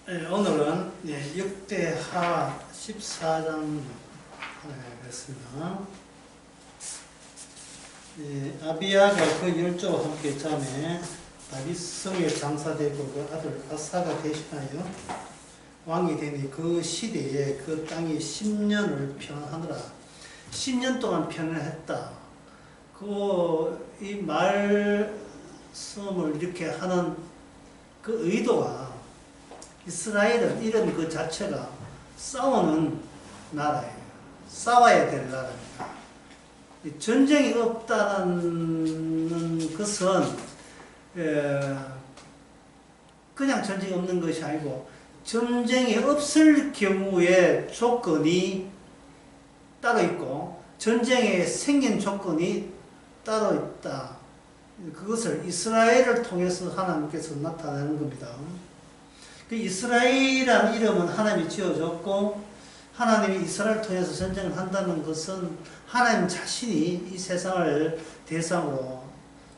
오늘은 역대하 14장 하겠습니다. 아비야가 그 열조와 함께 잠에 다윗 성에 장사되고 그 아들 아사가 대신하여 왕이 되니 그 시대에 그 땅이 10년을 평안하더라. 10년 동안 평안했다. 이 말씀을 이렇게 하는 그 의도가 이스라엘은 이런 그 자체가 싸우는 나라예요. 싸워야 될 나라입니다. 전쟁이 없다는 것은 그냥 전쟁이 없는 것이 아니고 전쟁이 없을 경우에 조건이 따로 있고 전쟁에 생긴 조건이 따로 있다. 그것을 이스라엘을 통해서 하나님께서 나타내는 겁니다. 그 이스라엘이라는 이름은 하나님이 지어줬고 하나님이 이스라엘을 통해서 전쟁을 한다는 것은 하나님 자신이 이 세상을 대상으로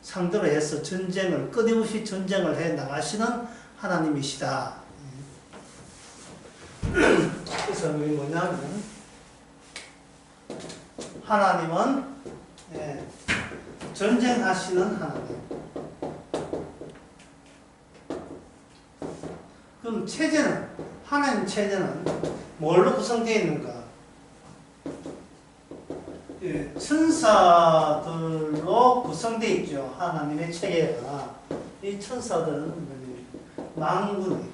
상대로 해서 전쟁을 끊임없이 전쟁을 해 나가시는 하나님이시다. 그래서 뭐냐면 하나님은 전쟁하시는 하나님. 그럼 체제는, 하나님 체제는 뭘로 구성되어 있는가? 천사들로 구성되어 있죠. 하나님의 체계가. 이 천사들은 만군.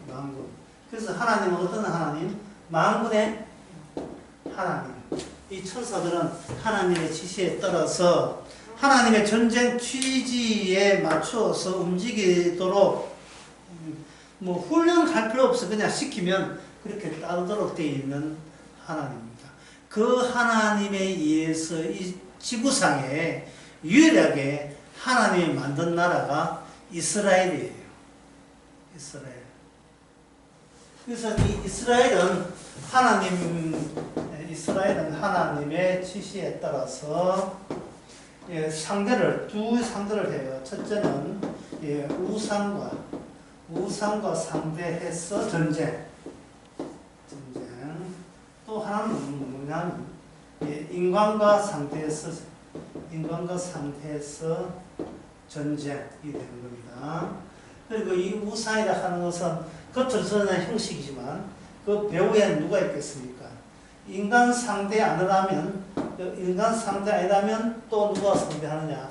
그래서 하나님은 어떤 하나님? 만군의 하나님. 이 천사들은 하나님의 지시에 따라서 하나님의 전쟁 취지에 맞추어서 움직이도록 훈련할 필요 없어. 그냥 시키면 그렇게 따르도록 되어 있는 하나님입니다. 그 하나님에 의해서 이 지구상에 유일하게 하나님이 만든 나라가 이스라엘이에요. 이스라엘. 그래서 이 이스라엘은 하나님의 지시에 따라서 두 상대를 해요. 첫째는 우상과 상대해서 전쟁. 또 하나는 뭐냐면 인간과 상대해서 전쟁이 되는 겁니다. 그리고 이 우상이라 하는 것은 겉으로서는 형식이지만 그 배후에 누가 있겠습니까? 인간 상대 아니라면 또 누가 상대하느냐?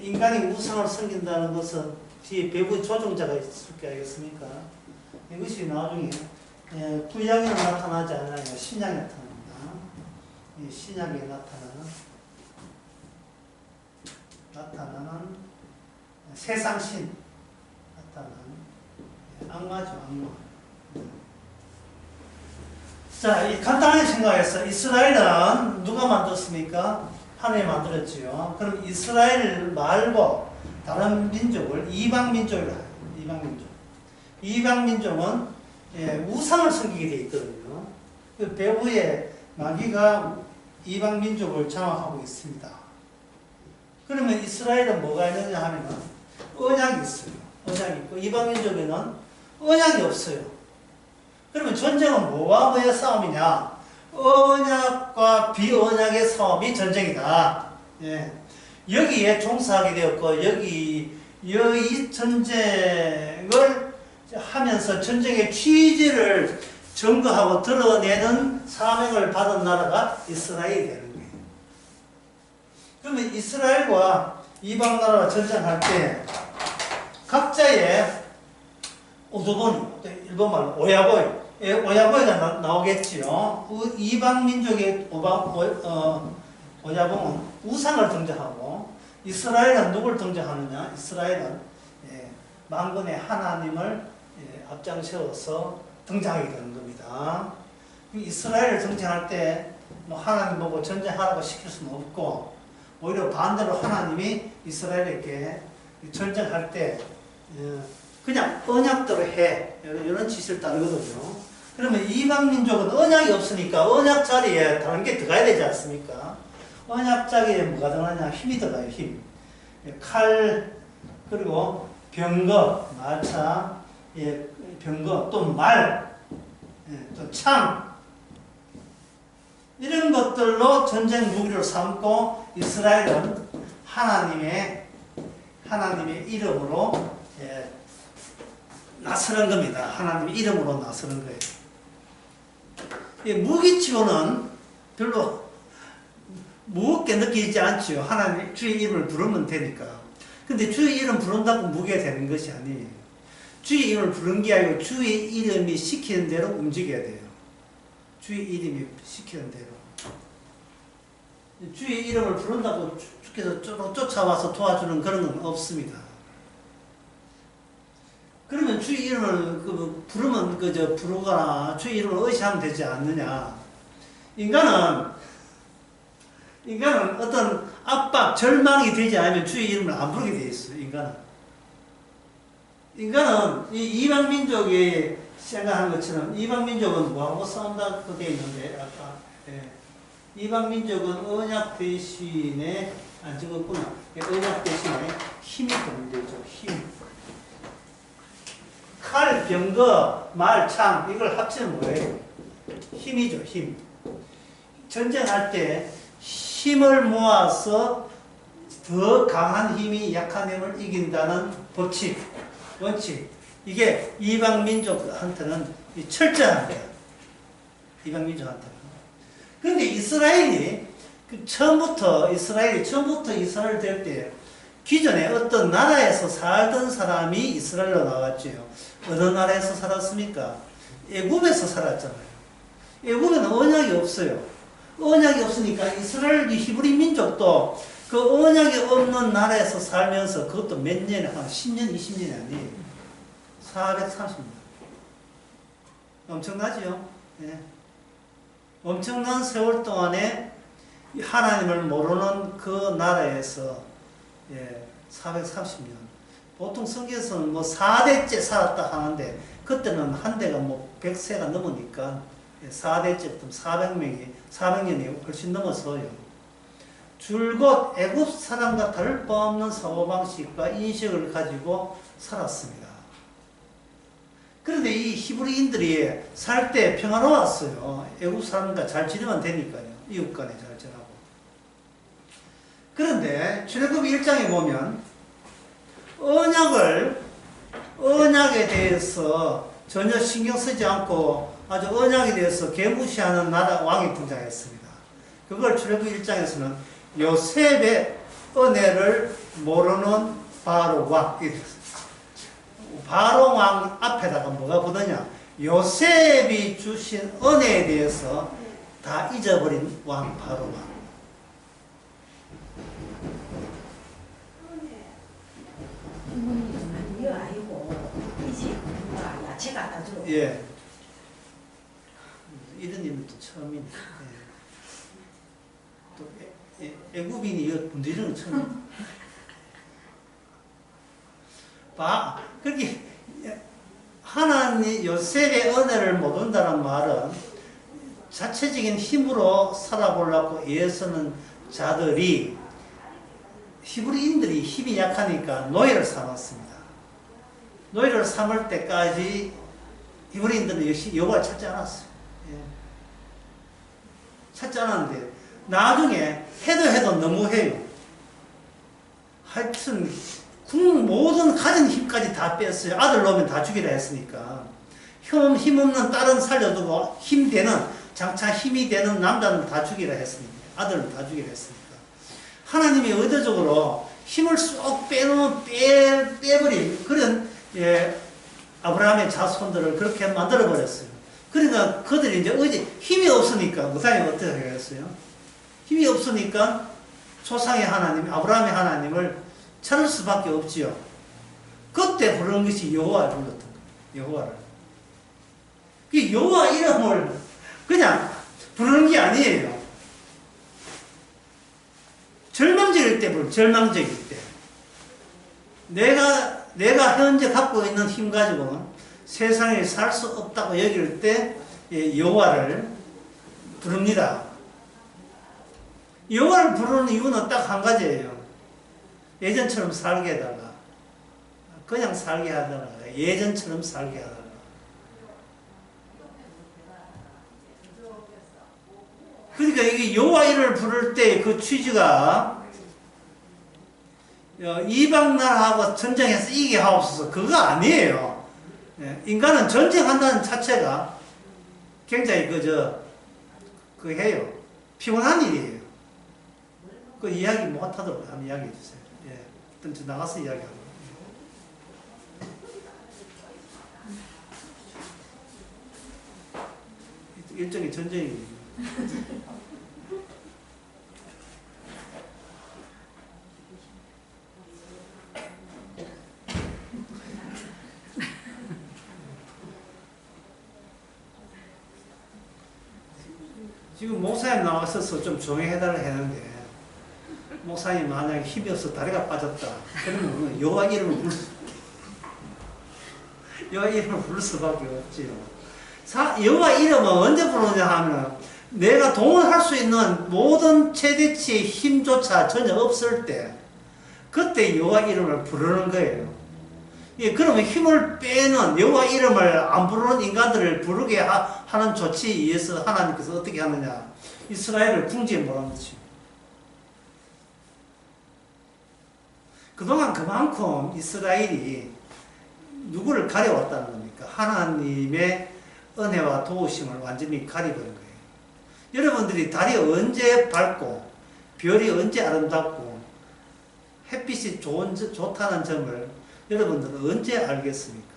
인간이 우상을 섬긴다는 것은 뒤에 배후에 조종자가 있을 게 아니겠습니까? 이것이 나중에 구약에 나타나지 않아요. 신약에 나타납니다. 신약에 나타나는 세상신 나타나는 악마죠, 악마. 자, 간단하게 생각해서 이스라엘은 누가 만들었습니까? 하나님이 만들었지요. 그럼 이스라엘 말고 다른 민족을 이방민족이라 해요. 이방민족은 우상을 섬기게 되어 있거든요. 그 배후에 마귀가 이방민족을 장악하고 있습니다. 그러면 이스라엘은 뭐가 있느냐 하면 언약이 있어요. 언약이 있고 이방민족에는 언약이 없어요. 그러면 전쟁은 뭐와 뭐의 싸움이냐? 언약과 비언약의 싸움이 전쟁이다. 여기에 종사하게 되었고 이 전쟁을 하면서 전쟁의 취지를 증거하고 드러내는 사명을 받은 나라가 이스라엘이 되는 거예요. 그러면 이스라엘과 이방 나라가 전쟁할 때 각자의 오도보니, 일본말로 오야보이가 나오겠지요. 그 이방 민족의 오야봉은 우상을 등장하고 이스라엘은 누굴 등장하느냐? 이스라엘은 만군의 하나님을 앞장 세워서 등장하게 되는 겁니다. 이스라엘을 등장할 때 하나님 보고 전쟁하라고 시킬 수는 없고 오히려 반대로 하나님이 이스라엘에게 전쟁할 때 그냥 언약대로 해. 이런 지시를 따르거든요. 그러면 이방 민족은 언약이 없으니까 언약 자리에 다른 게 들어가야 되지 않습니까? 언약 자리에 뭐가 들어가냐? 힘이 들어가요, 힘. 칼, 그리고 병거, 마차, 예, 병거, 또 말, 예, 또 창, 이런 것들로 전쟁 무기를 삼고 이스라엘은 하나님의 이름으로 예, 나서는 겁니다. 하나님의 이름으로 나서는 거예요. 이 무기치고는 별로 무겁게 느끼지 않죠. 하나님 주의 이름을 부르면 되니까. 근데 주의 이름 부른다고 무게 되는 것이 아니에요. 주의 이름을 부른 게 아니고 주의 이름이 시키는 대로 움직여야 돼요. 주의 이름이 시키는 대로. 주의 이름을 부른다고 주께서 쫓아와서 도와주는 그런 건 없습니다. 그러면 주의 이름을 부르면 부르거나 주의 이름을 의시하면 되지 않느냐. 인간은 어떤 압박, 절망이 되지 않으면 주의 이름을 안 부르게 돼 있어요. 인간은 이 이방 민족이 생각한 것처럼 이방 민족은 뭐하고 싸운다 그 돼 있는데 아까 예. 이방 민족은 언약 대신에 안 적었구나. 언약 대신에 힘이 더 문제죠. 힘. 칼, 병거, 말, 창 이걸 합치면 뭐예요? 힘이죠. 힘. 전쟁할 때 힘을 모아서 더 강한 힘이 약한 힘을 이긴다는 법칙, 원칙. 이게 이방 민족한테는 철저한 거야. 이방 민족한테는. 그런데 이스라엘이 처음부터 이스라엘 될 때 기존에 어떤 나라에서 살던 사람이 이스라엘로 나왔죠. 어느 나라에서 살았습니까? 애굽에서 살았잖아요. 애굽에는 언약이 없어요. 언약이 없으니까 이스라엘 히브리 민족도 그 언약이 없는 나라에서 살면서 그것도 몇 년에 한 10년, 20년이 아니에요. 430년. 엄청나지요? 네. 엄청난 세월 동안에 하나님을 모르는 그 나라에서 430년. 보통 성경에서는 4대째 살았다 하는데 그때는 한 대가 100세가 넘으니까 4대째 400년이 훨씬 넘어서요. 줄곧 애굽 사람과 다를 바 없는 사고방식과 인식을 가지고 살았습니다. 그런데 이 히브리인들이 살 때 평화로웠어요. 애굽 사람과 잘 지내면 되니까요. 이웃 간에 잘 지내고. 그런데 출애굽 1장에 보면 언약에 대해서 전혀 신경 쓰지 않고 아주 언약에 대해서 개무시하는 나라 왕이 등장했습니다. 그걸 출애굽 1장에서는 요셉의 은혜를 모르는 바로 왕. 바로 왕 앞에다가 뭐가 붙느냐? 요셉이 주신 은혜에 대해서 다 잊어버린 왕, 바로 왕. 이거 아니고 이지 야채 갖다 줘. 예. 이런 일은 또 처음이네. 예. 또 애굽인이 이거 건드리는 건 처음이네. 그렇게 하나님 요셉의 은혜를 못 온다는 말은 자체적인 힘으로 살아보려고 애쓰는 자들이 히브리인들이 힘이 약하니까 노예를 삼았습니다. 노예를 삼을 때까지 히브리인들은 역시 여호와를 찾지 않았어요. 찾지 않았는데 나중에 해도 너무해요. 하여튼 모든 가진 힘까지 다 뺐어요. 아들 놓으면 다 죽이라 했으니까. 힘없는 딸은 살려두고 장차 힘이 되는 남자는 다 죽이라 했으니까. 아들은 다 죽이라 했으니까. 하나님이 의도적으로 힘을 쏙 빼버린 그런 아브라함의 자손들을 그렇게 만들어버렸어요. 그러니까 그들이 이제 힘이 없으니까 무사히 어떻게 하겠어요? 힘이 없으니까 조상의 하나님, 아브라함의 하나님을 찾을 수밖에 없지요. 그때 부르는 것이 여호와를 불렀던 거예요. 여호와를. 그 여호와 이름을 그냥 부르는 게 아니에요. 절망적일 때 부르는, 절망적일 때. 내가 현재 갖고 있는 힘 가지고는 세상에 살 수 없다고 여길 때 여호와를 부릅니다. 여호와를 부르는 이유는 딱 한 가지예요. 예전처럼 살게 해달라. 그냥 살게 하더라. 예전처럼 살게 하더라. 그러니까 이게 여호와 이름을 부를 때 그 취지가 이방 나라하고 전쟁해서 이기게 하옵소서 그거 아니에요. 인간은 전쟁한다는 자체가 굉장히 그 해요. 피곤한 일이에요. 그 이야기 못하도록 한번 이야기해 주세요. 예. 일단 나가서 이야기하고. 일종의 전쟁이에요. 지금 목사님 나왔어서 좀 조용히 해달라 했는데 목사님 만약에 힘이 없어 다리가 빠졌다 그러면 여호와 이름을 부를 수밖에 없지요. 여호와 이름은 언제 부르냐 하면 내가 동원할 수 있는 모든 최대치의 힘조차 전혀 없을 때 그때 여호와 이름을 부르는 거예요. 예, 그러면 힘을 빼는 여호와 이름을 안 부르는 인간들을 부르게 하는 조치에 의해서 하나님께서 어떻게 하느냐 이스라엘을 궁지에 몰아넣지. 그동안 그만큼 이스라엘이 누구를 가려왔다는 겁니까? 하나님의 은혜와 도우심을 완전히 가려버린 거예요. 여러분들이 달이 언제 밝고 별이 언제 아름답고 햇빛이 좋다는 점을 여러분들은 언제 알겠습니까?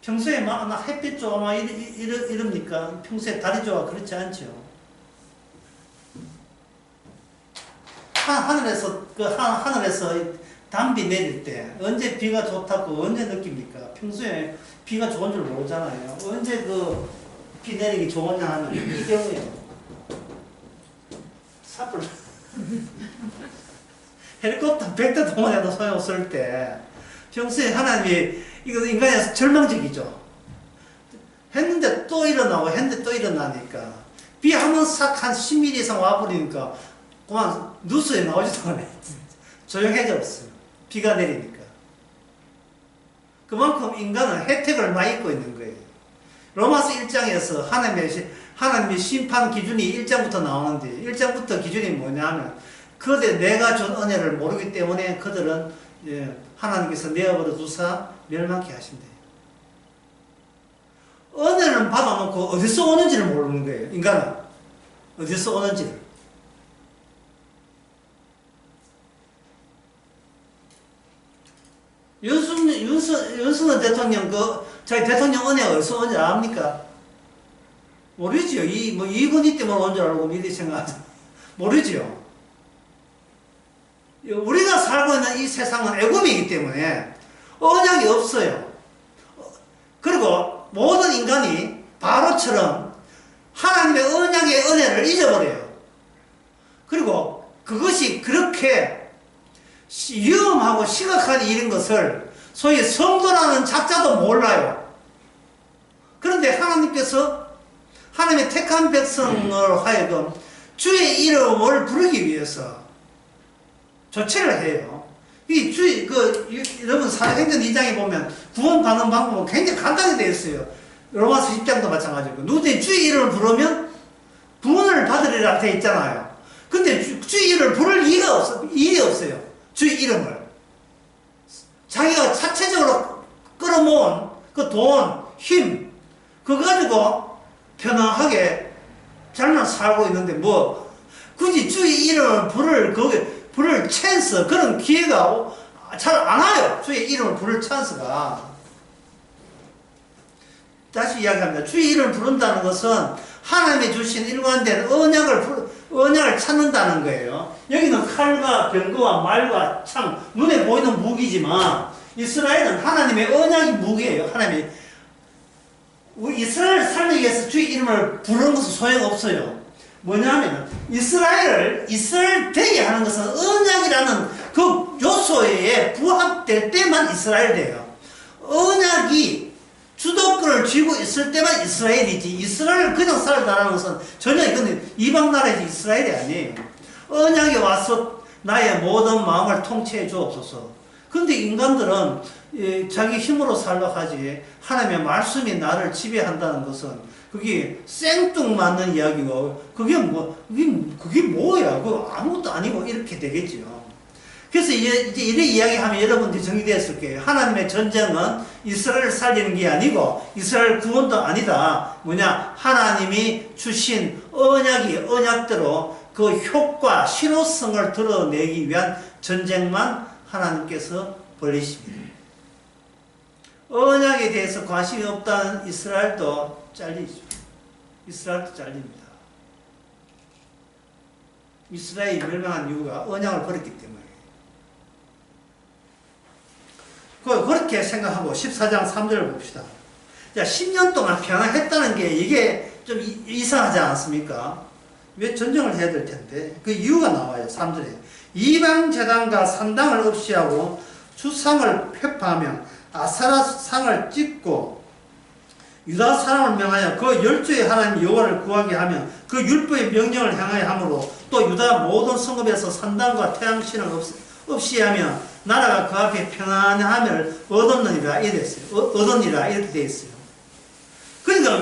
평소에 막 햇빛 좋아 막 이럽니까? 평소에 달이 좋아 그렇지 않죠. 하늘에서 하늘에서 단비 내릴 때 언제 비가 좋다고 언제 느낍니까? 평소에 비가 좋은 줄 모르잖아요. 언제 비 내리기 좋으냐 하면 이 경우에요. 삽을 헬리콥터 100대 동원해도 소용없을 때 평소에 하나님이 이거 인간이 절망적이죠. 했는데 또 일어나고 했는데 또 일어나니까 비 한번 싹 한 10mm 이상 와버리니까 그만 뉴스에 나오지도 않아요. 조용해졌어요. 비가 내리니까. 그만큼 인간은 혜택을 많이 입고 있는 거예요. 로마서 1장에서 하나님의 심판 기준이 1장부터 나오는데 1장부터 기준이 뭐냐면 그들 내가 준 은혜를 모르기 때문에 그들은 하나님께서 내어버려 두사 멸망케 하신대요. 은혜를 받아놓고 어디서 오는지를 모르는 거예요. 인간은 어디서 오는지를. 윤석열 대통령 자기 대통령 은혜가 어디서 온지 압니까? 모르지요. 이건희 때문에 온 줄 알고 미리 생각하죠. 모르지요. 우리가 살고 있는 이 세상은 애굽이기 때문에 언약이 없어요. 그리고 모든 인간이 바로처럼 하나님의 언약의 은혜를 잊어버려요. 그리고 그것이 그렇게 위험하고 심각한 일인 것을 소위 성도라는 작자도 몰라요. 그런데 하나님께서 하나님의 택한 백성을 하여금 주의 이름을 부르기 위해서 조치를 해요. 여러분 사도행전 2장에 보면 구원받는 방법은 굉장히 간단히 되어 있어요. 로마서 10장도 마찬가지고. 누구든지 주의 이름을 부르면 구원을 받으리라 되어 있잖아요. 근데 주의 이름을 부를 일이 없어요. 주의 이름을. 자기가 자체적으로 끌어모은 그 돈, 힘, 그거 가지고 편안하게 잘만 살고 있는데 굳이 주의 이름을 부를 찬스, 그런 기회가 잘 안 와요. 주의 이름을 부를 찬스가. 다시 이야기합니다. 주의 이름을 부른다는 것은 하나님이 주신 일관된 언약을 찾는다는 거예요. 여기는 칼과 병거와 말과 창, 눈에 보이는 무기지만 이스라엘은 하나님의 언약이 무기예요. 이스라엘을 살리기 위해서 주의 이름을 부르는 것은 소용없어요. 뭐냐면 이스라엘 되게 하는 것은 언약이라는 그 요소에 부합될 때만 이스라엘 돼요. 언약이 주도권을 쥐고 있을 때만 이스라엘이지, 이스라엘을 그냥 살다라는 것은 전혀 이건 이방 나라의 이스라엘이 아니에요. 언약이 와서 나의 모든 마음을 통치해 주옵소서. 근데 인간들은 자기 힘으로 살려고 하지 하나님의 말씀이 나를 지배한다는 것은 그게 생뚱맞는 이야기고 그게 뭐야? 그 아무것도 아니고 이렇게 되겠지요. 그래서 이제 이래 이야기하면 여러분들이 정리되었을 거예요. 하나님의 전쟁은 이스라엘을 살리는 게 아니고 이스라엘 구원도 아니다. 뭐냐? 하나님이 주신 언약대로 그 효과, 실효성을 드러내기 위한 전쟁만 하나님께서 벌리십니다. 언약에 대해서 관심이 없다는 이스라엘도 잘리죠. 이스라엘도 잘립니다. 이스라엘이 멸망한 이유가 언약을 버렸기 때문에. 그렇게 생각하고 14장 3절을 봅시다. 자, 10년 동안 평안했다는 게 이게 좀 이상하지 않습니까? 왜 전쟁을 해야 될 텐데? 그 이유가 나와요. 3절에. 이방 제단과 산당을 없이하고 주상을 폐파하며 아세라 상을 찍고 유다 사람을 명하여 그 열조의 하나님 여호와를 구하게 하며 그 율법의 명령을 향하여 함으로 또 유다 모든 성읍에서 산당과 태양신을 없이 하며 나라가 그 앞에 평안함을 얻었느니라 이렇게 되어 있어요. 그러니까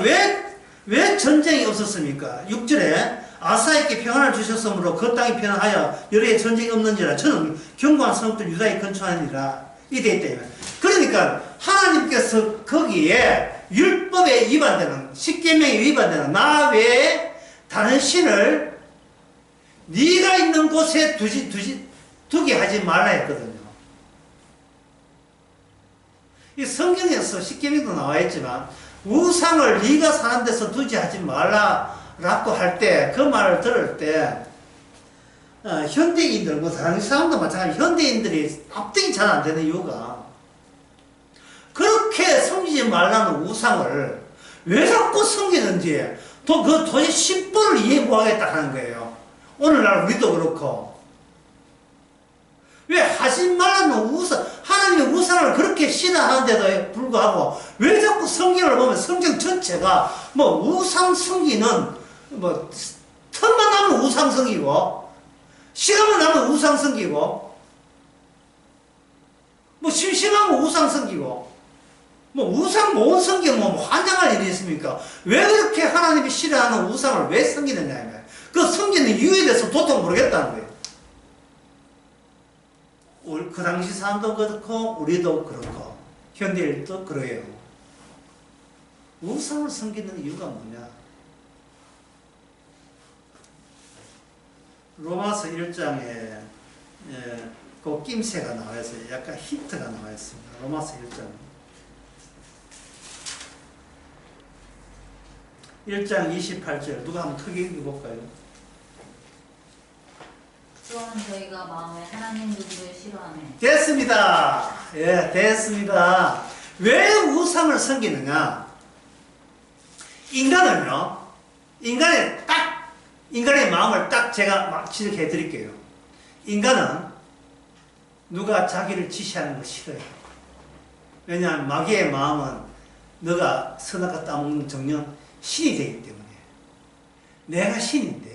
왜 전쟁이 없었습니까? 6절에 아사에게 평안을 주셨으므로 그 땅이 평안하여 여러 해 전쟁이 없는지라 저는 견고한 성읍들 유다에 건축하니라 이 되어 있다. 그러니까 하나님께서 거기에 율법에 위반되는 십계명에 위반되는 나 외에 다른 신을 네가 있는 곳에 두게 하지 말라 했거든요. 이 성경에서 십계명도 나와 있지만 우상을 네가 사는 데서 두지 하지 말라라고 할 때 그 말을 들을 때 현대인들 뭐 당시 사람도 마찬가지 현대인들이 납득이 잘 안 되는 이유가 그렇게 섬기지 말라는 우상을 왜 자꾸 섬기는지 도저히 심보를 이해 못하겠다 하는 거예요. 오늘날 우리도 그렇고 왜 하지 말라는 우상 하나님의 우상을 그렇게 신앙하는데도 불구하고 왜 자꾸 성경을 보면 성경 전체가 뭐 우상 섬기는 뭐 틈만 나면 우상 섬기고 시간만 나면 우상 섬기고 뭐 심심하면 우상 섬기고 뭐 우상 못 섬기면 뭐 환장할 일이 있습니까? 왜 그렇게 하나님이 싫어하는 우상을 왜 섬기느냐 그 섬기는 이유에 대해서 도통 모르겠다는 거예요. 그 당시 사람도 그렇고 우리도 그렇고 현대인도 그래요. 우상을 섬기는 이유가 뭐냐? 로마서 1장에 그 낌새가 나와 있어요. 약간 힌트가 나와 있습니다. 로마서 1장 28절 누가 한번 크게 읽어볼까요? 또한 저희가 마음에 하나님 누구를 싫어하네. 됐습니다. 예, 됐습니다. 왜 우상을 섬기느냐? 인간의 마음을 딱 제가 막 지적해 드릴게요. 인간은 누가 자기를 지시하는 걸 싫어해요. 왜냐하면 마귀의 마음은 너가 선악과 따먹는 정령 신이 되기 때문에 내가 신인데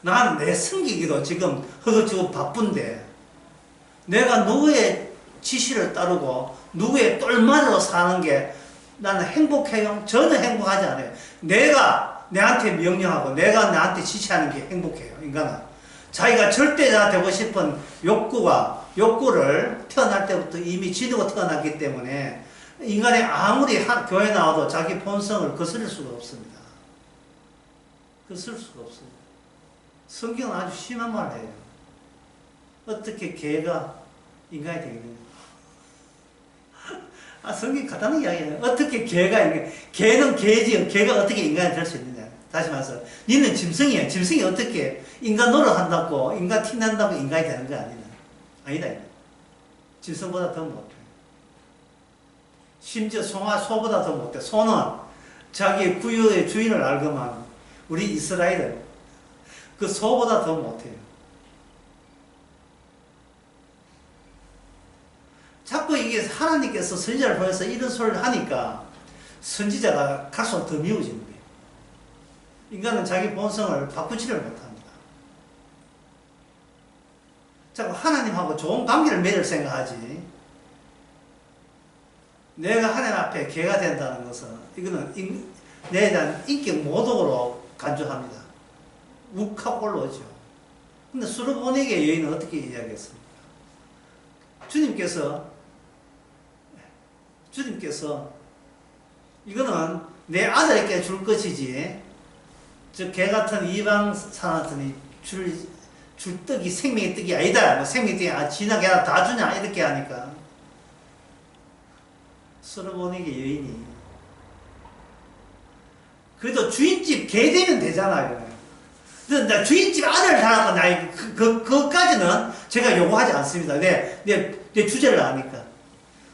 난 내 섬기기도 지금 허겁지겁 바쁜데 내가 누구의 지시를 따르고 누구의 똘마로 사는 게 나는 행복해요? 저는 행복하지 않아요. 내가 내한테 명령하고 내가 나한테 지시하는 게 행복해요. 인간은 자기가 절대자 되고 싶은 욕구를 태어날 때부터 이미 지니고 태어났기 때문에 인간이 아무리 교회 나와도 자기 본성을 거스릴 수가 없습니다. 거스릴 수가 없습니다. 성경은 아주 심한 말을 해요. 어떻게 개가 인간이 되겠느냐. 성경이 간단한 이야기예요. 어떻게 개는 개지, 개가 어떻게 인간이 될 수 있느냐. 다시 말해서, 니는 짐승이야. 짐승이 어떻게 인간 노릇한다고, 인간 틱난다고 인간이 되는 거 아니다. 짐승보다 더 못해. 심지어 소보다 더 못해. 소는 자기의 구유의 주인을 알고만, 우리 이스라엘은 그 소보다 더 못해요. 자꾸 이게 하나님께서 선지자를 보내서 이런 소리를 하니까 선지자가 갈수록 더 미워지는 거예요. 인간은 자기 본성을 바꾸지를 못합니다. 자꾸 하나님하고 좋은 관계를 맺을 생각하지. 내가 하나님 앞에 개가 된다는 것은 이거는 내에 대한 인격 모독으로 간주합니다. 욱하고 올라오죠. 근데 솔로몬에게 여인은 어떻게 이야기했습니까? 주님께서 이거는 내 아들에게 줄 것이지 저 개 같은 이방 사람한테 줄 떡이 생명의 떡이 아니다. 뭐 생명의 떡이 지나게 다 주냐 이렇게 하니까 솔로몬에게 여인이 그래도 주인집 개 되면 되잖아요. 나 주인집 아들을 달라고 그것까지는 제가 요구하지 않습니다. 내 주제를 아니까.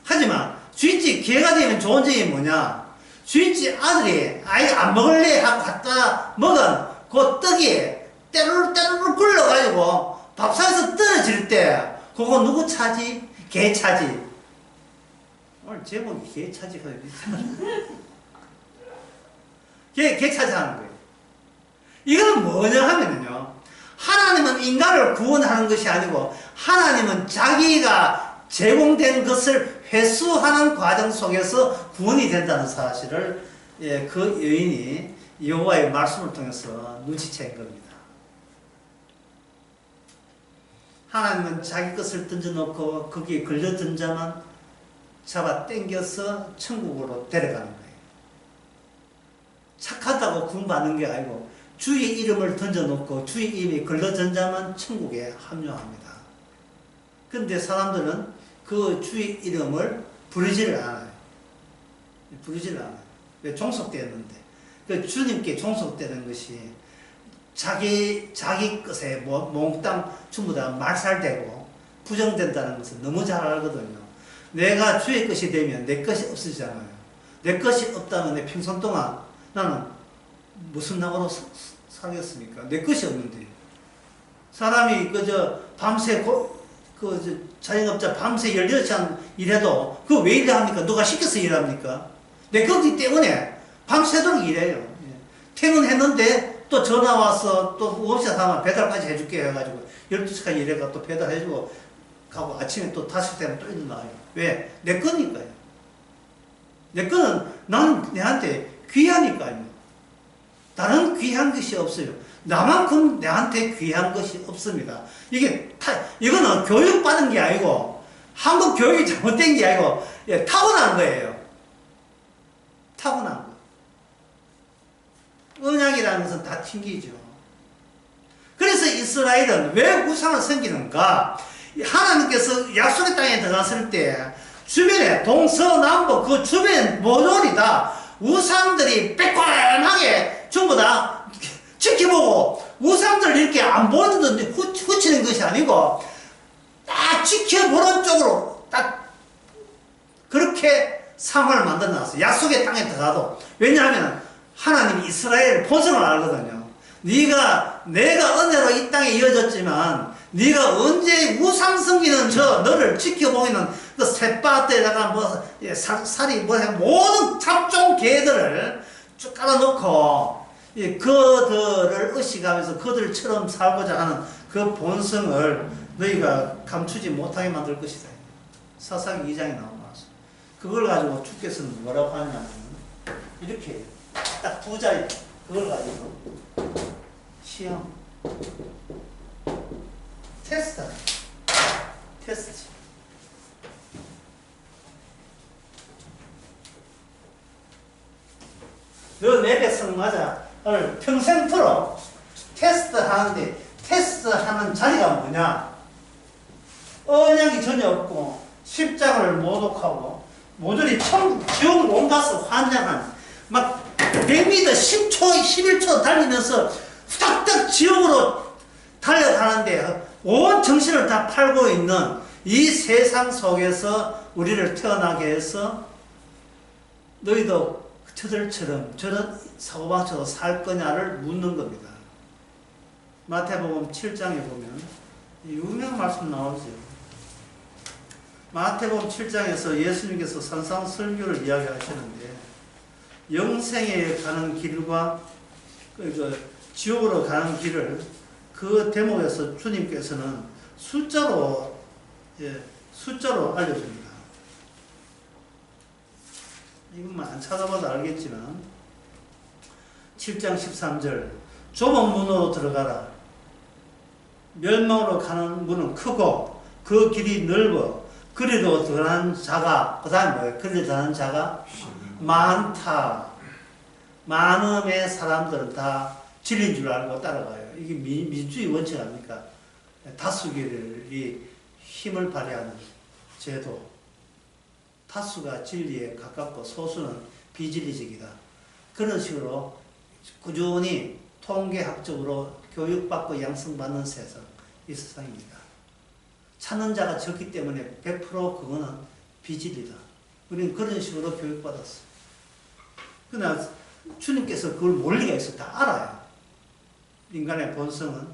하지만 주인집 개가 되면 좋은 점이 뭐냐? 주인집 아들이 아이가 안 먹을래 하고 갖다 먹은 그 떡이 때루르 굴러가지고 밥상에서 떨어질 때 그거 누구 차지? 개 차지. 오늘 제목이 개 차지가 개 차지하는 거예요. 이건 뭐냐 하면요. 하나님은 인간을 구원하는 것이 아니고 하나님은 자기가 제공된 것을 회수하는 과정 속에서 구원이 된다는 사실을 그 여인이 여호와의 말씀을 통해서 눈치챈 겁니다. 하나님은 자기 것을 던져놓고 거기에 걸려든 자만 잡아 당겨서 천국으로 데려가는 거예요. 착하다고 구원받는 게 아니고 주의 이름을 던져놓고 주의 이름이 걸려든 자만 천국에 합류합니다. 그런데 사람들은 그 주의 이름을 부르지를 않아요. 부르지를 않아요. 왜? 종속되었는데. 그 주님께 종속되는 것이 자기 것에 몽땅 전부 다 말살되고 부정된다는 것을 너무 잘 알거든요. 내가 주의 것이 되면 내 것이 없어지잖아요. 내 것이 없다면 내 평생 동안 나는 무슨 낙으로 살겠습니까? 내 것이 없는데. 사람이 밤새 자영업자 밤새 16시간 일해도 그거 왜 일합니까? 누가 시켜서 일합니까? 내 거기 때문에 밤새도록 일해요. 퇴근했는데 또 전화 와서 또 업체 하면 배달까지 해줄게 해가지고 12시까지 일해가 또 배달해주고 가고 아침에 또 5시 되면 또 일어나요. 왜? 내 거니까요. 내 거는 난 내한테 귀하니까요. 다른 귀한 것이 없어요. 나만큼 내한테 귀한 것이 없습니다. 이거는 교육받은 게 아니고 한국 교육이 잘못된 게 아니고 타고난 거예요. 타고난 거. 언약이라는 것은 다 튕기죠. 그래서 이스라엘은 왜 우상을 섬기는가? 하나님께서 약속의 땅에 들어갔을 때 주변에 동서남북 그 주변 모조리 다 우상들이 빼꼼하게 전부 다 지켜보고 우상들을 이렇게 안 보는 듯 후치는 것이 아니고 딱 지켜보는 쪽으로 딱 그렇게 상황을 만들어 놨어요. 약속의 땅에 들어가도. 왜냐하면 하나님이 이스라엘 본성을 알거든요. 내가 은혜로 이 땅에 이어졌지만 네가 언제 우상 섬기는 너를 지켜보이는 그 셋바트에다가 살이 모든 잡종 개들을 쭉 깔아놓고 그들을 의식하면서 그들처럼 살고자 하는 그 본성을 너희가 감추지 못하게 만들 것이다. 사사기 2장에 나온 말씀. 그걸 가지고 주께서는 뭐라고 하냐면 이렇게 딱 두 자리 그걸 가지고 시험 테스트 너 내 백성마저를 평생토록 테스트하는데 테스트하는 자리가 뭐냐? 언약이 전혀 없고 십자가를 모독하고 모조리 지옥 온가서 환장한 막 100m 10초 11초 달리면서 후닥닥 지옥으로 달려가는데 온 정신을 다 팔고 있는 이 세상 속에서 우리를 태어나게 해서 너희도 저들처럼 저런 사고방식으로 살 거냐를 묻는 겁니다. 마태복음 7장에 보면 유명한 말씀 나오죠. 마태복음 7장에서 예수님께서 산상설교를 이야기하시는데 영생에 가는 길과 지옥으로 가는 길을 그 대목에서 주님께서는 숫자로 숫자로 알려줍니다. 이것만 안 찾아봐도 알겠지만 7장 13절 좁은 문으로 들어가라. 멸망으로 가는 문은 크고 그 길이 넓어 그리로 들어가는 자가 그 다음에 뭐예요? 그리로 들어가는 자가 많다. 많음의 사람들은 다 진리인 줄 알고 따라가요. 이게 민주주의 원칙 아닙니까? 다수결이 힘을 발휘하는 제도. 다수가 진리에 가깝고 소수는 비진리적이다. 그런 식으로 꾸준히 통계학적으로 교육받고 양성받는 세상, 이 세상입니다. 찾는 자가 적기 때문에 100% 그거는 비진리다. 우리는 그런 식으로 교육받았어. 그러나 주님께서 그걸 모를 리가 있어. 다 알아요. 인간의 본성은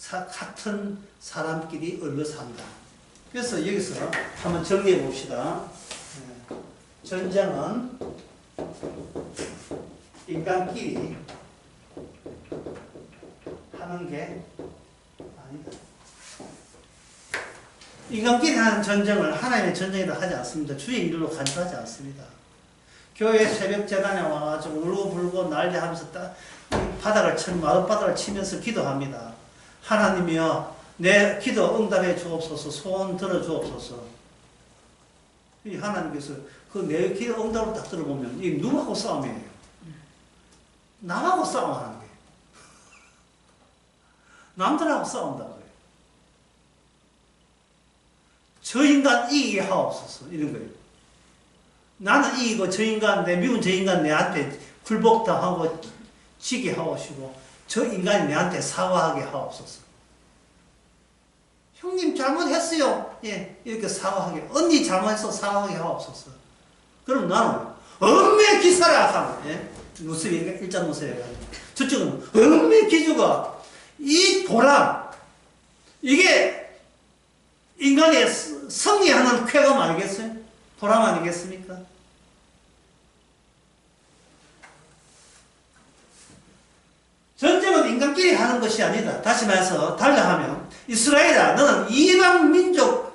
같은 사람끼리 얼려 산다. 그래서 여기서 한번 정리해 봅시다. 전쟁은 인간끼리 하는 게 아니다. 인간끼리 하는 전쟁을 하나님의 전쟁이라 하지 않습니다. 주의 일로 간주하지 않습니다. 교회 새벽 재단에 와가지고 울고 불고 난리하면서 마룻바닥을 치면서 기도합니다. 하나님이여 내 기도 응답해 주옵소서. 소원 들어 주옵소서. 하나님께서 그 내 기도 응답을 딱 들어보면 이 누구하고 싸움이에요? 남하고 싸움하는 거예요. 남들하고 싸운다고요. 저 인간 이기게 하옵소서 이런 거예요. 나는 이기고 저 인간 내 미운 저 인간 내한테 굴복당하고 지게 하옵시고 저 인간이 내한테 사과하게 하옵소서. 형님 잘못했어요. 예, 이렇게 사과하게. 언니 잘못해서 사과하게 하옵소서. 그럼 나는 엄매 기사라 하면 예? 모습이 일장 모습이에요. 저쪽은 엄매 기주가 이 보람 이게 인간의 승리하는 쾌감 아니겠어요? 보람 아니겠습니까? 전쟁은 인간끼리 하는 것이 아니다. 다시 말해서 달리하면 이스라엘아 너는 이스라엘은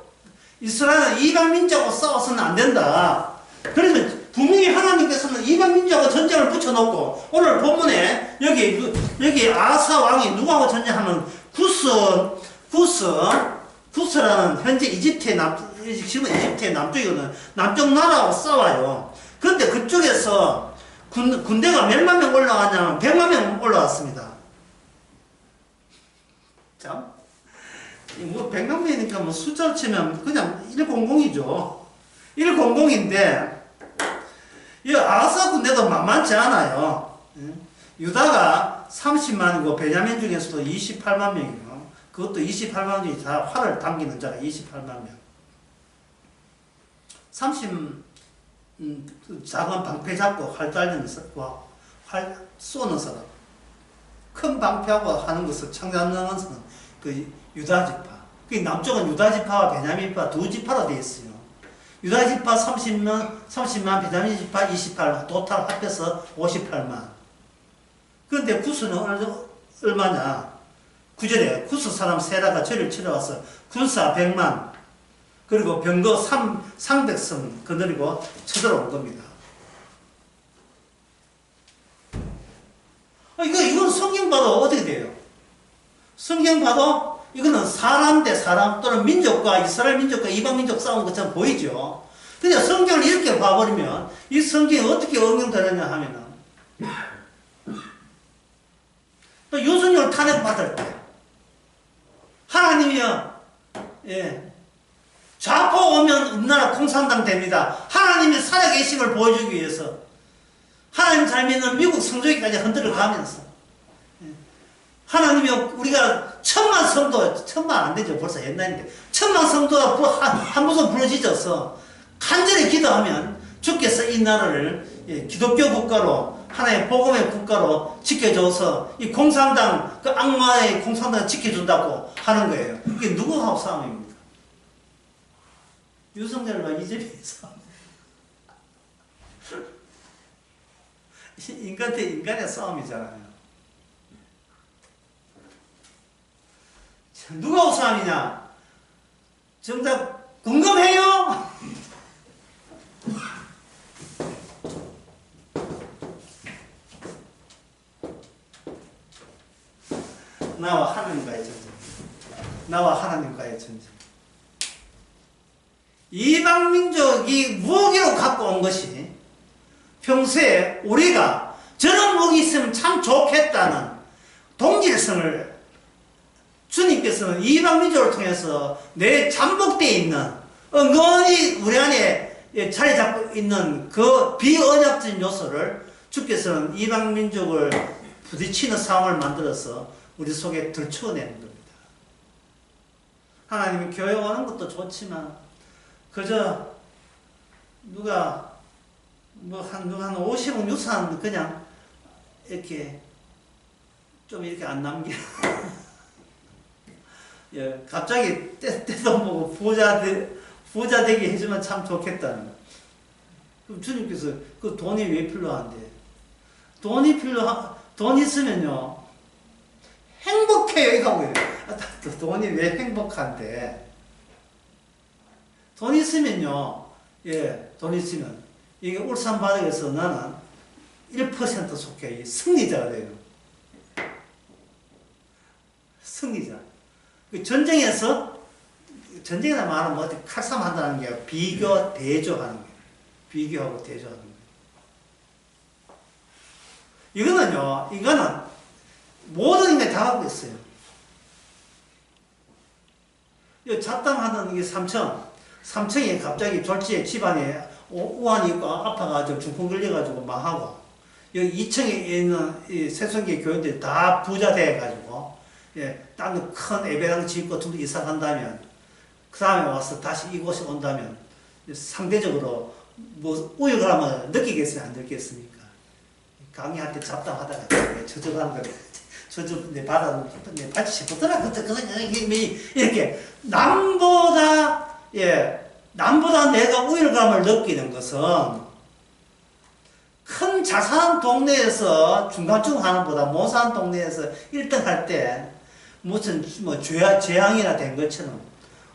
이방 민족하고 싸워서는 안 된다. 그래서 분명히 하나님께서는 이방 민족하고 전쟁을 붙여놓고 오늘 본문에 여기 아사 왕이 누구하고 전쟁하면 구스라는 현재 지금 이집트의 남쪽이거든. 남쪽 나라하고 싸워요. 그런데 그쪽에서 군대가 몇만 명 올라가냐면 100만 명 올라왔습니다. 참, 뭐 100만 명이니까 뭐 숫자로 치면 그냥 100이죠. 100인데 이 아사 군대도 만만치 않아요. 유다가 30만이고 베냐민 중에서도 28만 명이에요. 그것도 28만 명이 다 활을 당기는 자가 28만 명. 작은 방패 잡고 활 달리는 사람, 활 쏘는 사람. 큰 방패하고 하는 것을 창작하는 것은 그 유다 지파. 그 남쪽은 유다 지파와 베냐민 지파 두 지파로 되어 있어요. 유다 지파 30만, 베냐민 지파 28만, 토탈 합해서 58만. 그런데 구스는 얼마냐? 9절에 구스 사람 세라가 저를 치러 와서 군사 100만, 그리고 병거 300성 거느리고 쳐들어온 겁니다. 이건 성경 봐도 어떻게 돼요? 성경 봐도 이거는 사람 대 사람 또는 민족과 이스라엘 민족과 이방 민족 싸우는 것처럼 보이죠. 근데 성경을 이렇게 봐버리면 이 성경이 어떻게 응용되느냐 하면은 윤석열 탄핵받을 때 하나님이요, 예, 좌포 오면 우리나라 공산당 됩니다. 하나님이 살아계심을 보여주기 위해서 하나님 잘 믿는 미국 성조기까지 흔들어 가면서 하나님이 우리가 1000만 성도, 1000만 안 되죠. 벌써 옛날인데 1000만 성도가 한 무슨 부르짖어서 간절히 기도하면 주께서 이 나라를 기독교 국가로 하나의 복음의 국가로 지켜줘서 이 공산당, 그 악마의 공산당을 지켜준다고 하는 거예요. 이게 누구하고 싸움입니까? 윤석열과 이재명의 싸움. 인간 대 인간의 싸움이잖아요. 누가 우수함이냐? 정답 궁금해요? 나와 하나님과의 전쟁. 나와 하나님과의 전쟁. 이방 민족이 무기로 갖고 온 것이 평소에 우리가 저런 무기 있으면 참 좋겠다는 동질성을 주님께서는 이방 민족을 통해서 내 잠복되어 있는 은근히 우리 안에 자리 잡고 있는 그 비언약적인 요소를 주께서는 이방 민족을 부딪히는 상황을 만들어서 우리 속에 들추어내는 겁니다. 하나님이 교회 오는 것도 좋지만 그저 누가 한 50억 유산 그냥 이렇게 좀 이렇게 안 남겨. 예, 갑자기 때도 보고 부자 되게 해주면 참 좋겠다는 거. 그럼 주님께서 그 돈이 왜 필요한데? 돈 있으면요 행복해요 이거. 돈이 왜 행복한데? 돈 있으면요, 예, 돈 있으면 이게 울산 바닥에서 나는 1% 속해 승리자가 돼요. 승리자. 전쟁에나 말하면 뭐 칼싸움한다는 게 비교 대조하는 거예요. 비교하고 대조하는 거예요. 이거는 모든 인간이 다 갖고 있어요. 잡담하던 이게 삼청이 갑자기 졸지에 집안에 우환이 있고 아파가지고 중풍 걸려가지고 망하고 여기 2층에 있는 이 새송기 교인들이 다 부자 돼가지고 예, 딴 큰 에베랑 짓고 좀 이사 간다면 그 다음에 와서 다시 이곳에 온다면 상대적으로 뭐 우열감을 느끼겠어요? 안 느끼겠습니까? 강의할 때 잡담하다가 저저가는 거예요. 내 바다 내 발치 씹었더라. 이렇게 남보다 내가 우열감을 느끼는 것은 큰 잘 사는 동네에서 중간쯤 하는 보다 못 사는 동네에서 1등 할 때 무슨 재앙이나 된 것처럼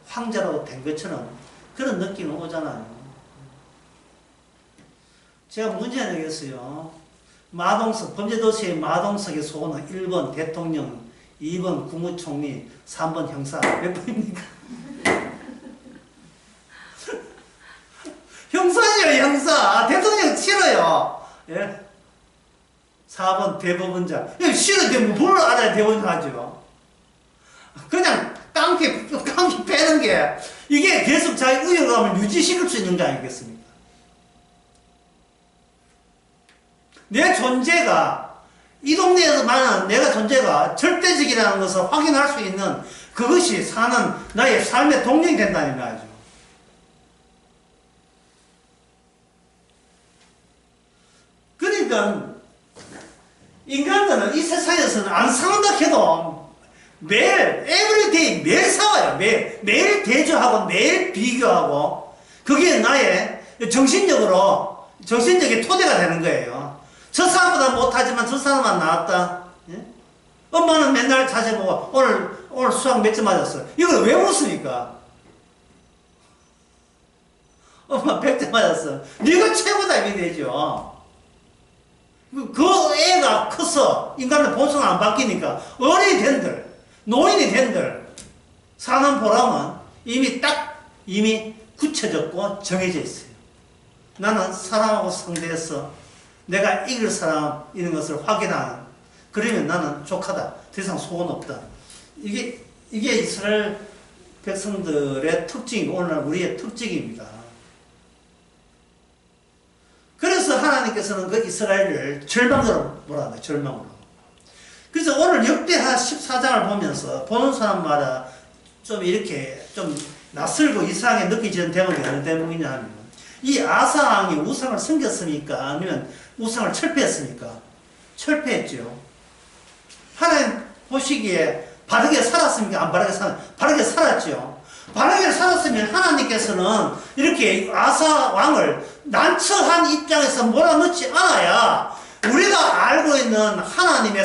황제라도 된 것처럼 그런 느낌이 오잖아요. 제가 문제 내겠어요. 범죄도시의 마동석의 소원은 1번 대통령, 2번 국무총리, 3번 형사. 몇 번입니까? 형사예요, 형사. 대통령 싫어요. 예? 4번 대법원장. 싫은데 뭘 알아야 대법원장 하죠? 그냥 깡패 패는 게 이게 계속 자기 우열감을 유지시킬 수 있는 게 아니겠습니까? 내 존재가 이 동네에서 말하는 내가 존재가 절대적이라는 것을 확인할 수 있는 그것이 사는 나의 삶의 동력이 된다는 말이죠. 그러니까 인간들은 이 세상에서는 안 싸운다 해도 매일 에브리데이 매일 싸워요. 매일 대조하고 매일 비교하고 그게 나의 정신적인 토대가 되는 거예요. 저 사람보다 못하지만 저 사람만 나왔다. 예? 엄마는 맨날 자세 보고 오늘 수학 몇 점 맞았어요. 이걸 왜 묻습니까? 엄마 100점 맞았어. 네가 최고다 이게 되죠. 그 애가 커서 인간의 본성은 안 바뀌니까 어른이 된들 노인이 된들 사는 보람은 이미 굳혀졌고 정해져 있어요. 나는 사람하고 상대해서 내가 이길 사람 이런 것을 확인하는 그러면 나는 족하다. 더 이상 소원 없다. 이게 이스라엘 백성들의 특징이고 오늘날 우리의 특징입니다. 그래서 하나님께서는 그 이스라엘을 절망으로 몰아가요. 절망으로. 그래서 오늘 역대하 14장을 보면서 보는 사람마다 좀 이렇게 좀 낯설고 이상하게 느껴지는 대목이 어느 대목이냐 하면 이 아사왕이 우상을 섬겼습니까? 아니면 우상을 철폐했습니까? 철폐했죠. 하나님 보시기에 바르게 살았습니까? 안 바르게 바르게 살았죠. 바르게 살았으면 하나님께서는 이렇게 아사 왕을 난처한 입장에서 몰아넣지 않아야 우리가 알고 있는 하나님의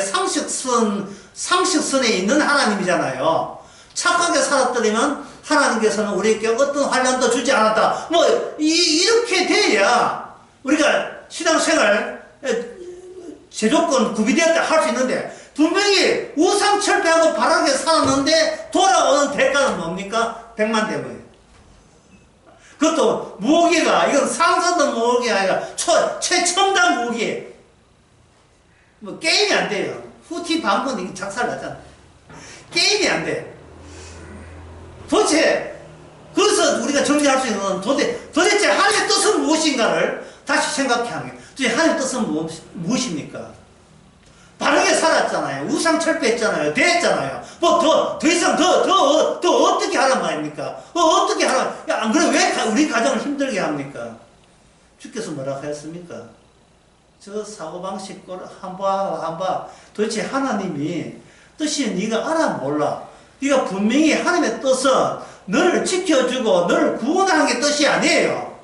상식선에 있는 하나님이잖아요. 착하게 살았더니만 하나님께서는 우리에게 어떤 환난도 주지 않았다. 뭐 이렇게 돼야 우리가 신앙생활 제조건 구비되었다 할 수 있는데, 분명히 우상철폐하고 바르게 살았는데 돌아오는 대가는 뭡니까? 백만대문이에요. 그것도 무기가, 이건 상상도 무기가 아니라 최첨단 무기. 뭐 게임이 안 돼요. 후티 반군 이게 작살 났잖아. 게임이 안 돼. 도대체, 그래서 우리가 정리할 수 있는 건 도대체 하나님의 뜻은 무엇인가를 다시 생각해야 합니다. 도대체 하나님의 뜻은 무엇입니까? 바르게 살았잖아요. 우상 철폐했잖아요. 됐잖아요. 뭐 더 이상 더 어떻게 하란 말입니까? 어떻게 하란, 야, 안 그래? 왜 우리 가정을 힘들게 합니까? 주께서 뭐라고 했습니까? 저 사고방식 한바 도대체 하나님이 뜻이 네가 알아 몰라. 네가 분명히 하나님의 뜻은 너를 지켜주고 너를 구원하는 게 뜻이 아니에요.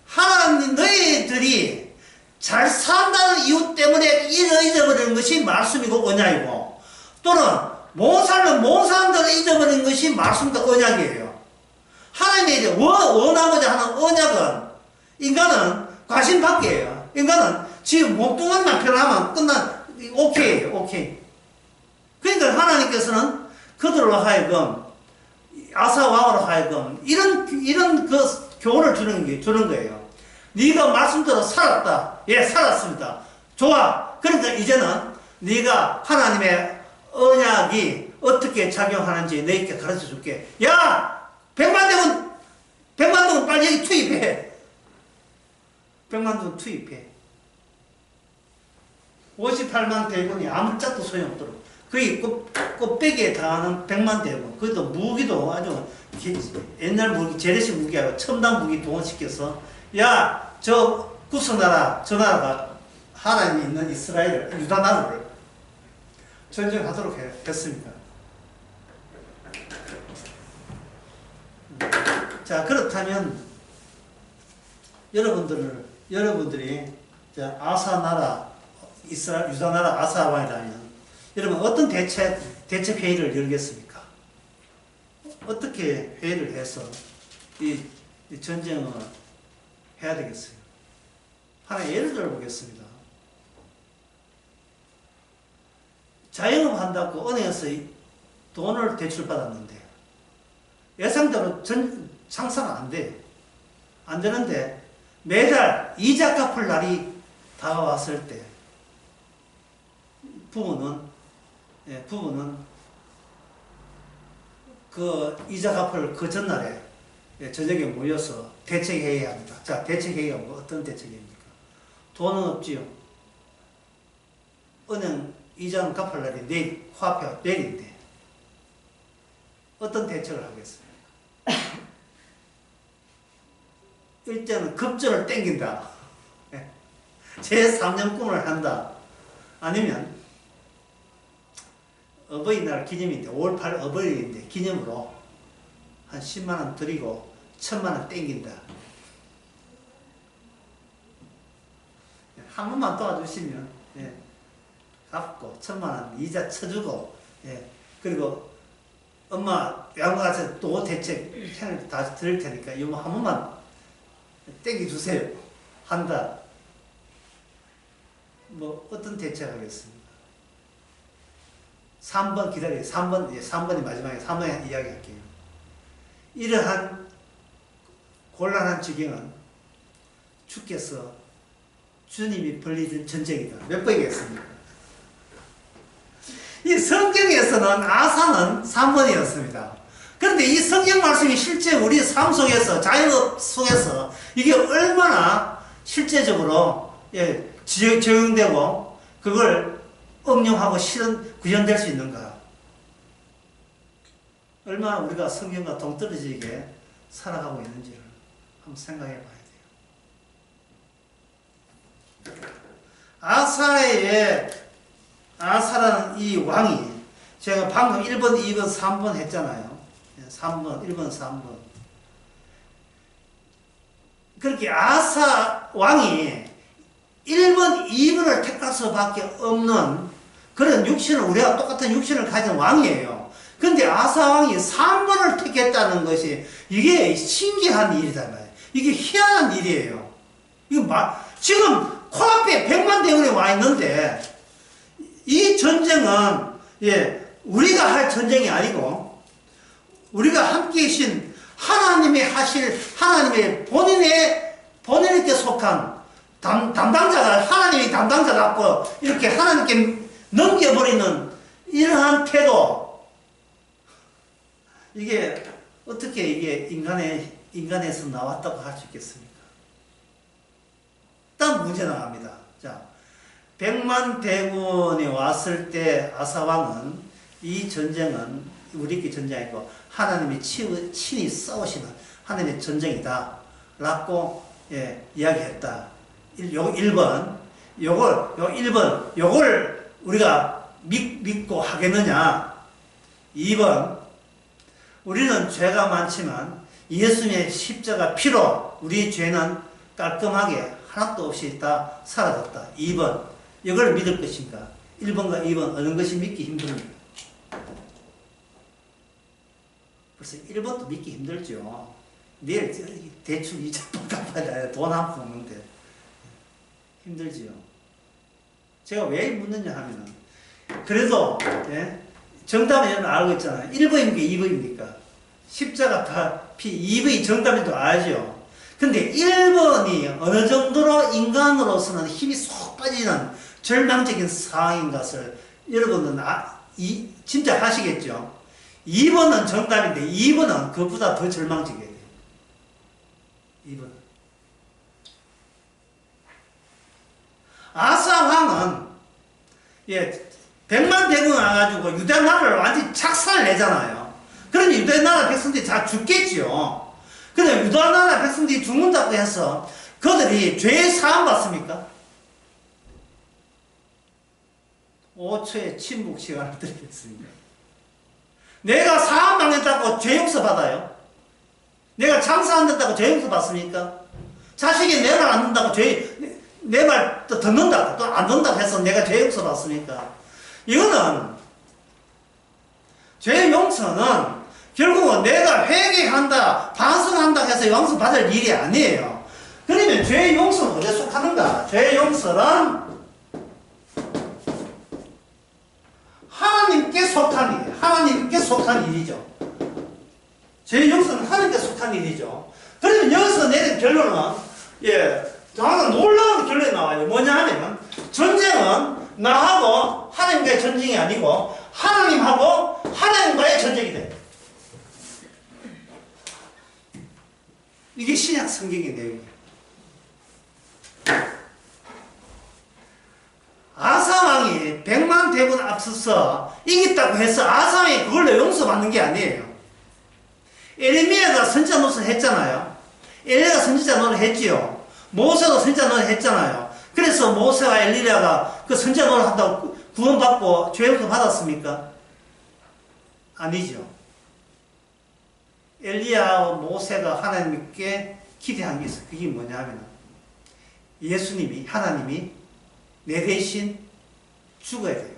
하나님, 너희들이 잘 산다는 이유 때문에 잊어버리는 것이 말씀이고 언약이고, 또는 못 사는 대로 잊어버리는 것이 말씀과 언약이에요. 하나님이 이제 원하고자 하는 언약은, 인간은 관심 밖이에요. 인간은 지금 몸뚱아리만 편하면 오케이. 그러니까 하나님께서는 그들로 하여금, 아사왕으로 하여금 이런 그 교훈을 주는 거예요. 네가 말씀대로 살았다. 예, 살았습니다. 좋아. 그러니까 이제는 네가 하나님의 언약이 어떻게 작용하는지 너희께 가르쳐 줄게. 야! 100만 동 빨리 여기 투입해. 100만 동 투입해. 58만 대군이 아무 짝도 소용없도록. 거의 꽃배기에 달하는 100만 대군. 그것도 무기도 아주 옛날 무기, 재래식 무기하고 첨단 무기 동원시켜서, 야, 저 구성나라, 저 나라가 하나님이 있는 이스라엘, 유다 나라를 전쟁하도록 했습니다. 자, 그렇다면 여러분들이 아사 나라, 이스라엘, 유다 나라 아사 왕이라면 여러분 어떤 대책 회의를 열겠습니까? 어떻게 회의를 해서 이 전쟁을 해야 되겠어요? 하나의 예를 들어보겠습니다. 자영업 한다고 은행에서 돈을 대출받았는데 예상대로 상상은 안 돼. 안 되는데 매달 이자 갚을 날이 다가왔을 때 부모는 그 이자 갚을 그 전날에 저녁에 모여서 대책회의해야 합니다. 자, 대책회의가 어떤 대책입니까? 돈은 없지요. 은행 이자는 갚을 날이 내일, 화폐가 내일인데 어떤 대책을 하겠습니까? 일단은 급전을 땡긴다. 제3년 꿈을 한다. 아니면 어버이날 기념인데 5월 8일 어버이인데 기념으로 한 10만원 드리고 1000만원 땡긴다. 한 번만 도와주시면 갚고 1000만원 이자 쳐주고, 그리고 엄마 양가서 또 대책 다 드릴 테니까 이거 한 번만 땡겨주세요. 한다. 뭐 어떤 대책 하겠습니까? 3번 기다려요. 3번이 마지막에 3번에 이야기할게요. 이러한 곤란한 지경은 주께서 주님이 벌리신 전쟁이다. 몇 번이겠습니까? 이 성경에서는 아사는 3번이었습니다. 그런데 이 성경 말씀이 실제 우리 삶 속에서, 자연업 속에서 이게 얼마나 실제적으로 적용되고 그걸 응용하고 구현될 수 있는가? 얼마나 우리가 성경과 동떨어지게 살아가고 있는지를 한번 생각해 봐야 돼요. 아사라는 이 왕이, 제가 방금 1번, 2번, 3번 했잖아요. 3번, 1번, 3번. 그렇게 아사 왕이 1번, 2번을 택할 수밖에 없는 그런 육신을, 우리가 똑같은 육신을 가진 왕이에요. 그 근데 아사왕이 3번을 택했다는 것이 이게 신기한 일이다 말이에요. 이게 희한한 일이에요. 지금 코앞에 100만 대군이 와 있는데 이 전쟁은 우리가 할 전쟁이 아니고 우리가 함께 계신 하나님이 하실 하나님의 본인에게 속한 담당자가 하나님이 담당자답고 이렇게 하나님께 넘겨버리는 이러한 태도, 이게 어떻게 이게 인간에서 나왔다고 할 수 있겠습니까? 딱 문제 나갑니다. 자, 100만 대군이 왔을 때 아사왕은 이 전쟁은 우리끼리 전쟁이고 하나님이 친히 싸우시는 하나님의 전쟁이다 라고 이야기했다. 요거 1번, 요걸 우리가 믿고 하겠느냐? 2번, 우리는 죄가 많지만 예수님의 십자가 피로 우리 죄는 깔끔하게 하나도 없이 다 사라졌다. 2번, 이걸 믿을 것인가? 1번과 2번 어느 것이 믿기 힘듭니까? 벌써 1번도 믿기 힘들죠. 내일 대충 이자만 갚아야 돈 한 푼 없는데 힘들지요. 제가 왜 묻느냐 하면은 그래도 정답은 여러분 알고 있잖아요. 1번입니까? 2번입니까? 십자가 피 2번이 정답인 줄 알죠. 근데 1번이 어느 정도로 인간으로서는 힘이 쏙 빠지는 절망적인 상황인 것을 여러분은 진짜 아시겠죠? 2번은 정답인데 2번은 그것보다 더 절망적이에요. 2번. 아사왕은 100만 대군 와가지고 유대 나라를 완전히 착살 내잖아요. 그러니 유대 나라 백성들이 다 죽겠지요. 근데 유대 나라 백성들이 죽는다고 해서 그들이 죄 사함 받습니까? 5초의 침묵 시간을 드리겠습니다. 내가 사함 당했다고 죄 용서 받아요? 내가 장사 안 된다고 죄 용서 받습니까? 자식이 내 말 안 듣는다고 내 말 또 듣는다, 또 안 듣는다고 해서 내가 죄 용서 받습니까? 이거는, 죄 용서는 결국은 내가 회개한다, 반성한다 해서 용서 받을 일이 아니에요. 그러면 죄 용서는 어디에 속하는가? 죄 용서는 하나님께 속한 일이에요. 하나님께 속한 일이죠. 죄 용서는 하나님께 속한 일이죠. 그러면 여기서 내린 결론은, 정확한 놀라운 결론이 나와요. 뭐냐 하면, 전쟁은 나하고 하나님과의 전쟁이 아니고, 하나님하고 하나님과의 전쟁이 돼요. 이게 신약 성경의 내용이에요. 아사왕이 100만 대군 앞서서 이겼다고 해서 아사왕이 그걸로 용서받는 게 아니에요. 에레미야가 선지자 노릇을 했잖아요. 엘리야가 선지자 노릇을 했지요. 모세도 선지자 노릇을 했잖아요. 그래서 모세와 엘리야가 그 선지자 노릇을 한다고 구원받고 죄 용서 받았습니까? 아니죠. 엘리야와 모세가 하나님께 기대한 게 있어요. 그게 뭐냐 하면 예수님이, 하나님이 내 대신 죽어야 돼요.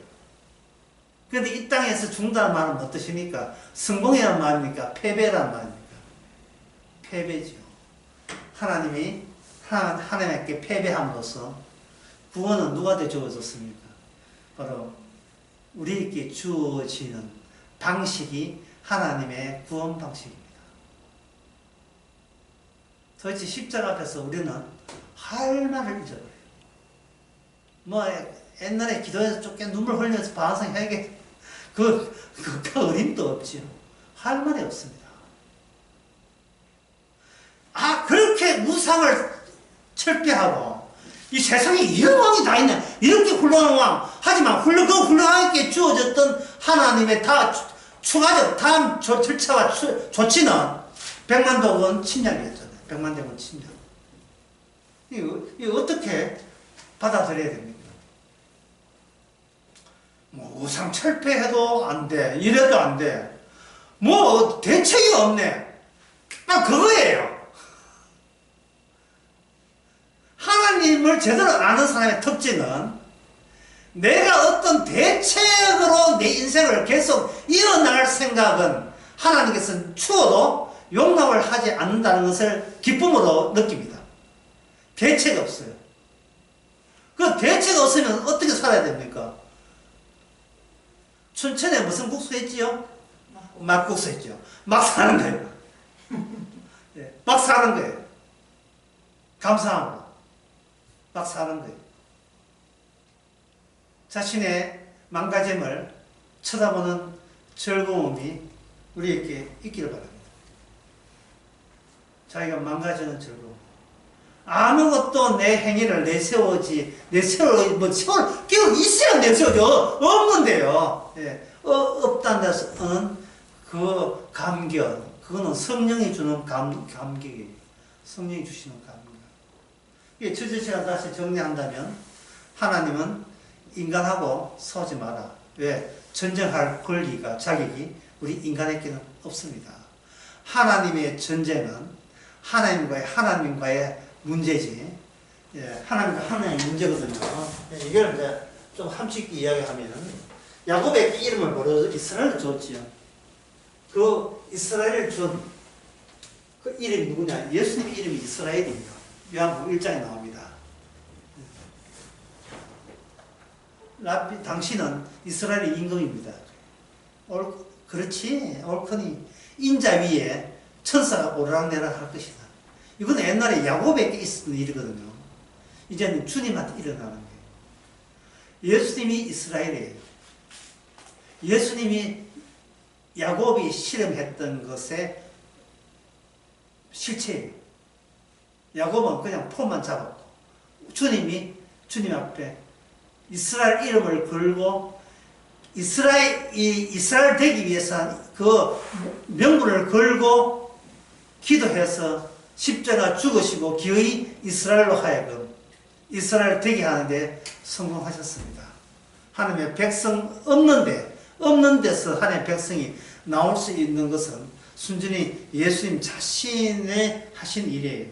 그런데 이 땅에서 죽는다는 말은 어떠십니까? 성공이라는 말입니까? 패배라는 말입니까? 패배죠. 하나님이 하나님께 패배함으로써 구원은 누구한테 주어졌습니까? 바로 우리에게 주어지는 방식이 하나님의 구원 방식입니다. 도대체 십자가 앞에서 우리는 할 말을 잊어버려요. 옛날에 기도해서 쫓겨 눈물 흘리면서 반성해야겠, 그 어림도 없지요. 할 말이 없습니다. 그렇게 무상을 철폐하고, 이 세상에 이런 왕이 다 있네. 이렇게 훌륭한 왕. 하지만 그 훌륭하게 주어졌던 하나님의 추가적 다음 절차와 조치는 100만 대군 침략이었잖아요. 100만 대군 침략. 이거 어떻게 받아들여야 됩니까? 우상 철폐해도 안 돼. 이래도 안 돼. 대책이 없네. 그거예요. 하나님을 제대로 아는 사람의 특징은 내가 어떤 대책으로 내 인생을 계속 이어나갈 생각은 하나님께서는 추워도 용납을 하지 않는다는 것을 기쁨으로 느낍니다. 대책 없어요. 그 대책 없으면 어떻게 살아야 됩니까? 춘천에 무슨 국수 했지요? 막국수 했죠. 막 사는 거예요. 네, 막 사는 거예요. 감사함으로. 막 사는 거예요. 자신의 망가짐을 쳐다보는 즐거움이 우리에게 있기를 바랍니다. 자기가 망가지는 즐거움. 아무것도 내 행위를 끼워 있어야 내세워져. 없는데요. 예, 없다는 데서는 그 감격, 그거는 성령이 주는 감격이에요. 성령이 주시는 감격. 이게 주제 시간 다시 정리한다면, 하나님은 인간하고 싸우지 마라. 왜? 전쟁할 권리가, 자격이 우리 인간에게는 없습니다. 하나님의 전쟁은 하나님과의 문제지. 예, 하나님과 하나님의 문제거든요. 예, 이걸 이제 좀 함축 이야기하면, 야곱에게 이름을 모르고 이스라엘을 줬지요. 그 이스라엘을 준 그 이름이 누구냐? 예수님 이름이 이스라엘입니다. 요한복음 1장에 나옵니다. 당신은 이스라엘의 임금입니다. 그렇지. 옳거니 인자 위에 천사가 오르락내락 할 것이다. 이건 옛날에 야곱에게 있었던 일이거든요. 이제는 주님한테 일어나는 거예요. 예수님이 이스라엘이에요. 예수님이 야곱이 실험했던 것의 실체예요. 야곱은 그냥 폼만 잡았고, 주님이 주님 앞에 이스라엘 이름을 걸고 이스라엘 되기 위해서 그 명분을 걸고 기도해서 십자가 죽으시고 기어이 이스라엘로 하여금 이스라엘 되게 하는데 성공하셨습니다. 하나님의 백성 없는 데서 하나님의 백성이 나올 수 있는 것은 순전히 예수님 자신의 하신 일이에요.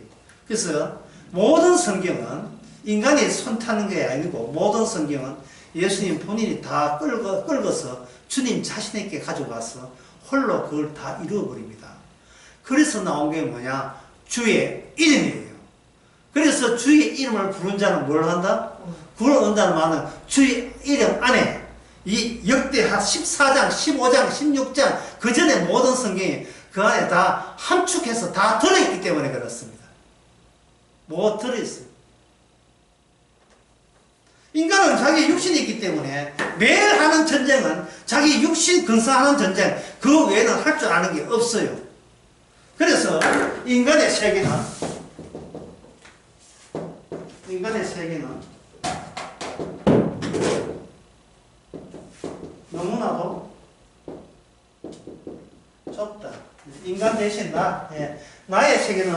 그래서 모든 성경은 인간이 손 타는 게 아니고, 모든 성경은 예수님 본인이 다 끌어서 주님 자신에게 가져가서 홀로 그걸 다 이루어버립니다. 그래서 나온 게 뭐냐? 주의 이름이에요. 그래서 주의 이름을 부른 자는 뭘 한다? 구원을 얻는다는 말은 주의 이름 안에 이 역대하 14장, 15장, 16장 그 전에 모든 성경이 그 안에 다 함축해서 다 들어있기 때문에 그렇습니다. 뭐 들어있어요? 인간은 자기 육신이 있기 때문에 매일 하는 전쟁은 자기 육신 건설하는 전쟁, 그 외에는 할 줄 아는 게 없어요. 그래서 인간의 세계는 너무나도 좁다. 인간 대신 나의 세계는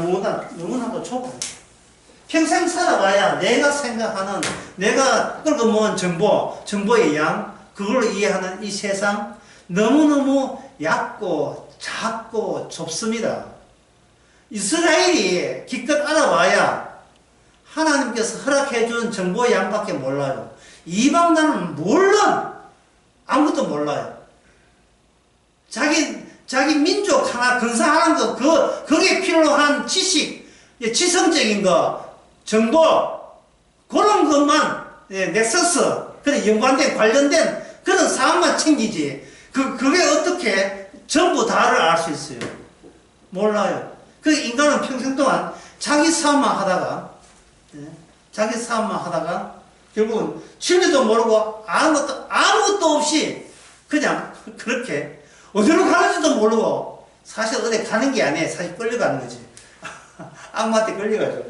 너무나도 좁아요. 평생 살아봐야 내가 생각하는, 내가 끌고 모은 정보의 양, 그걸로 이해하는 이 세상 너무너무 얕고 작고 좁습니다. 이스라엘이 기껏 알아봐야 하나님께서 허락해준 정보의 양밖에 몰라요. 이방 나라는 물론 아무것도 몰라요. 자기 민족 하나 건설하는 거, 거기에 필요로 한 지식, 지성적인 거, 정보, 그런 것만, 넥서스, 그런 연관된, 관련된 그런 사항만 챙기지. 그게 어떻게 전부 다를 알 수 있어요? 몰라요. 그 인간은 평생 동안 자기 사업만 하다가, 결국은 진리도 모르고 아무것도 없이 그냥 그렇게 어디로 가는지도 모르고, 사실 어디 가는 게 아니에요. 사실 끌려가는 거지. 악마한테 끌려가죠.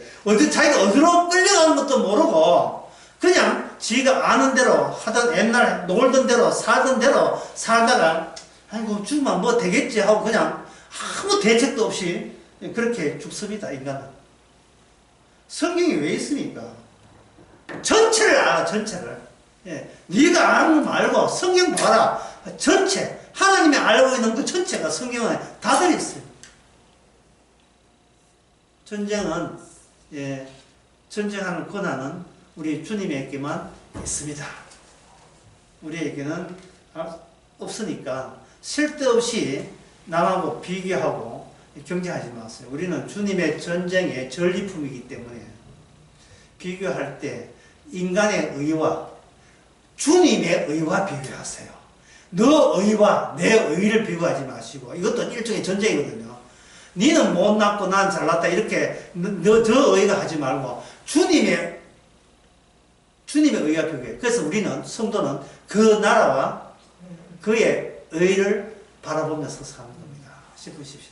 자기가 어디로 끌려가는 것도 모르고 그냥 지가 아는 대로 하던, 옛날 놀던 대로 살던 대로 살다가 아이고 죽으면 뭐 되겠지 하고 그냥 아무 대책도 없이 그렇게 죽습니다. 인간은. 성경이 왜 있습니까? 전체를 알아. 전체를. 네가 아는 거 말고 성경 봐라. 전체, 하나님이 알고 있는 그 전체가 성경에 다 들어있어요. 전쟁하는 권한은 우리 주님에게만 있습니다. 우리에게는 없으니까 쓸데없이 남하고 비교하고 경쟁하지 마세요. 우리는 주님의 전쟁의 전리품이기 때문에 비교할 때 인간의 의와 주님의 의와 비교하세요. 너 의와 내 의를 비교하지 마시고, 이것도 일종의 전쟁이거든요. 니는 못났고 난 잘났다 이렇게 저 의가 하지 말고 주님의 의가 비교해요. 그래서 우리는 성도는 그 나라와 그의 의를 바라보면서 사는 겁니다. 싶으십시오.